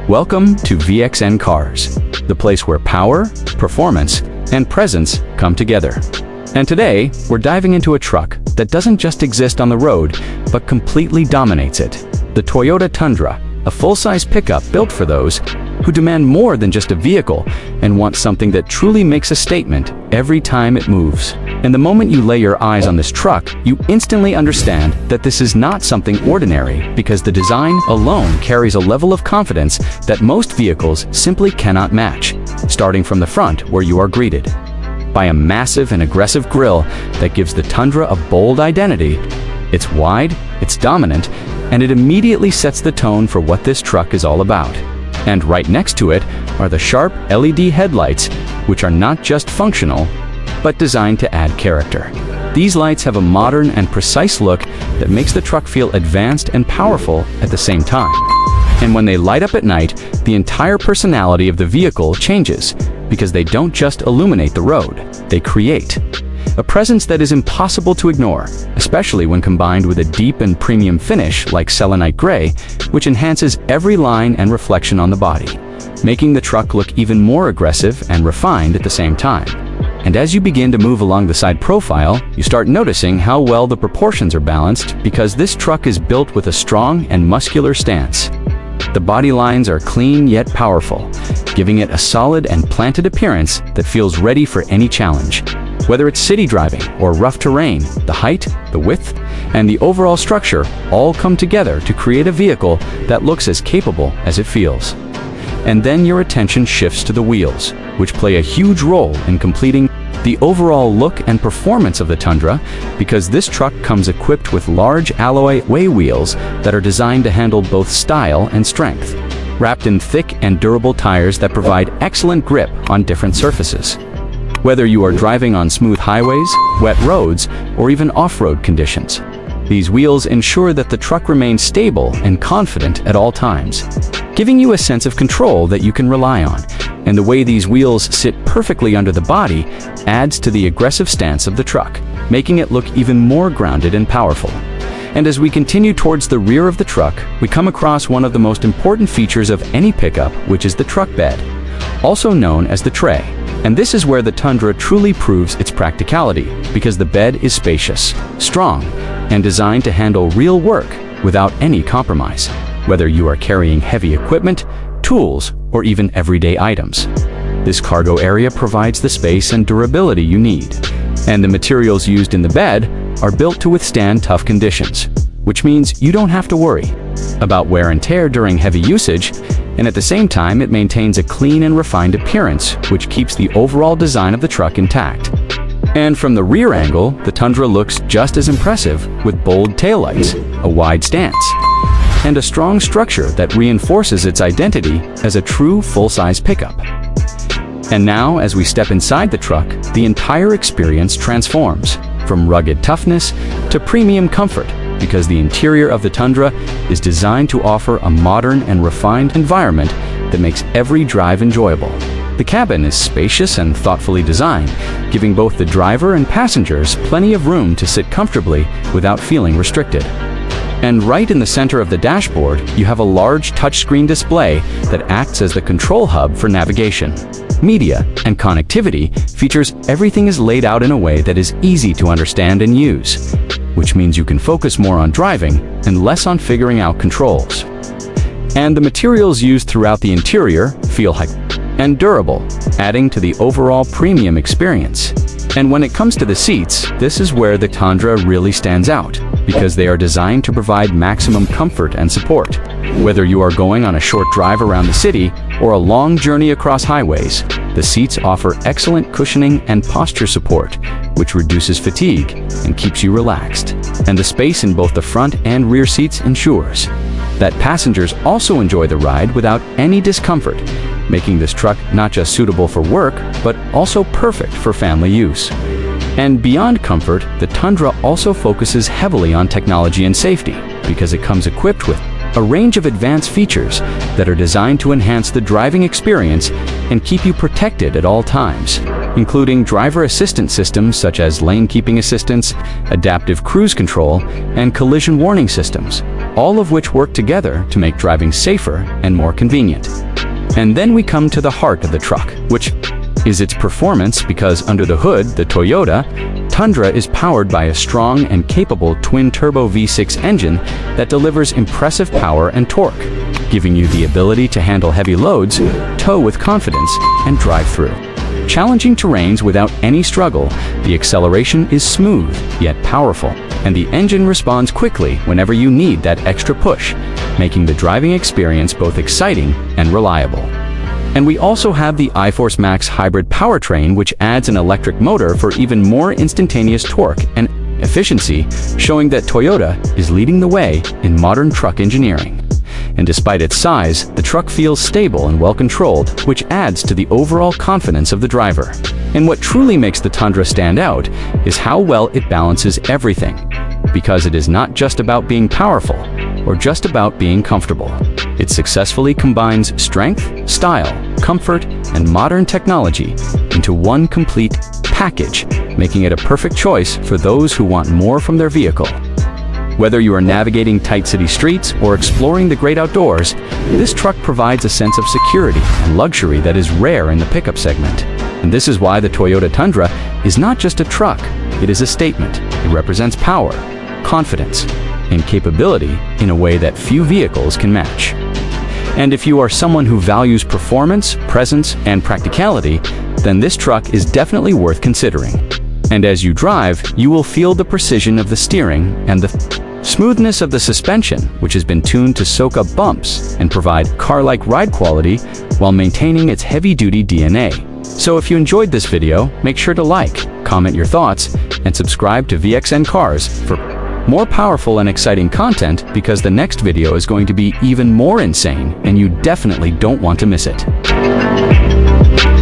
Welcome to VXN Cars, the place where power, performance, and presence come together. And today, we're diving into a truck that doesn't just exist on the road, but completely dominates it. The Toyota Tundra, a full-size pickup built for those who demand more than just a vehicle and want something that truly makes a statement every time it moves. And the moment you lay your eyes on this truck, you instantly understand that this is not something ordinary, because the design alone carries a level of confidence that most vehicles simply cannot match, starting from the front where you are greeted by a massive and aggressive grille that gives the Tundra a bold identity. It's wide, it's dominant, and it immediately sets the tone for what this truck is all about. And right next to it are the sharp LED headlights, which are not just functional, but designed to add character. These lights have a modern and precise look that makes the truck feel advanced and powerful at the same time. And when they light up at night, the entire personality of the vehicle changes, because they don't just illuminate the road, they create a presence that is impossible to ignore, especially when combined with a deep and premium finish like selenite gray, which enhances every line and reflection on the body, making the truck look even more aggressive and refined at the same time. And as you begin to move along the side profile, you start noticing how well the proportions are balanced, because this truck is built with a strong and muscular stance. The body lines are clean yet powerful, giving it a solid and planted appearance that feels ready for any challenge. Whether it's city driving or rough terrain, the height, the width, and the overall structure all come together to create a vehicle that looks as capable as it feels. And then your attention shifts to the wheels, which play a huge role in completing the overall look and performance of the Tundra, because this truck comes equipped with large alloy wheels that are designed to handle both style and strength, wrapped in thick and durable tires that provide excellent grip on different surfaces. Whether you are driving on smooth highways, wet roads, or even off-road conditions, these wheels ensure that the truck remains stable and confident at all times, giving you a sense of control that you can rely on. And the way these wheels sit perfectly under the body adds to the aggressive stance of the truck, making it look even more grounded and powerful. And as we continue towards the rear of the truck, we come across one of the most important features of any pickup, which is the truck bed, also known as the tray. And this is where the Tundra truly proves its practicality, because the bed is spacious, strong, and designed to handle real work without any compromise, whether you are carrying heavy equipment, tools, or even everyday items. This cargo area provides the space and durability you need, and the materials used in the bed are built to withstand tough conditions, which means you don't have to worry about wear and tear during heavy usage, and at the same time it maintains a clean and refined appearance, which keeps the overall design of the truck intact. And from the rear angle, the Tundra looks just as impressive, with bold taillights, a wide stance, and a strong structure that reinforces its identity as a true full-size pickup. And now, as we step inside the truck, the entire experience transforms, from rugged toughness to premium comfort, because the interior of the Tundra is designed to offer a modern and refined environment that makes every drive enjoyable. The cabin is spacious and thoughtfully designed, giving both the driver and passengers plenty of room to sit comfortably without feeling restricted. And right in the center of the dashboard, you have a large touchscreen display that acts as the control hub for navigation, media, and connectivity. Features everything is laid out in a way that is easy to understand and use, which means you can focus more on driving and less on figuring out controls. And the materials used throughout the interior feel high and durable, adding to the overall premium experience. And when it comes to the seats, this is where the Tundra really stands out, because they are designed to provide maximum comfort and support. Whether you are going on a short drive around the city or a long journey across highways, the seats offer excellent cushioning and posture support, which reduces fatigue and keeps you relaxed. And the space in both the front and rear seats ensures that passengers also enjoy the ride without any discomfort, making this truck not just suitable for work, but also perfect for family use. And beyond comfort, the Tundra also focuses heavily on technology and safety, because it comes equipped with a range of advanced features that are designed to enhance the driving experience and keep you protected at all times, including driver assistance systems such as lane keeping assistance, adaptive cruise control, and collision warning systems. all of which work together to make driving safer and more convenient. And then we come to the heart of the truck, which is its performance, because under the hood, the Toyota Tundra is powered by a strong and capable twin-turbo V6 engine that delivers impressive power and torque, giving you the ability to handle heavy loads, tow with confidence, and drive through challenging terrains without any struggle. The acceleration is smooth yet powerful, and the engine responds quickly whenever you need that extra push, making the driving experience both exciting and reliable. And we also have the iForce Max hybrid powertrain, which adds an electric motor for even more instantaneous torque and efficiency, showing that Toyota is leading the way in modern truck engineering. And despite its size, the truck feels stable and well-controlled, which adds to the overall confidence of the driver. And what truly makes the Tundra stand out is how well it balances everything, because it is not just about being powerful or just about being comfortable. It successfully combines strength, style, comfort, and modern technology into one complete package, making it a perfect choice for those who want more from their vehicle. Whether you are navigating tight city streets or exploring the great outdoors, this truck provides a sense of security and luxury that is rare in the pickup segment. And this is why the Toyota Tundra is not just a truck, it is a statement. It represents power, confidence, and capability in a way that few vehicles can match. And if you are someone who values performance, presence, and practicality, then this truck is definitely worth considering. And as you drive, you will feel the precision of the steering and the smoothness of the suspension, which has been tuned to soak up bumps and provide car-like ride quality while maintaining its heavy-duty DNA. So if you enjoyed this video, make sure to like, comment your thoughts, and subscribe to VXN Cars for more powerful and exciting content, because the next video is going to be even more insane and you definitely don't want to miss it.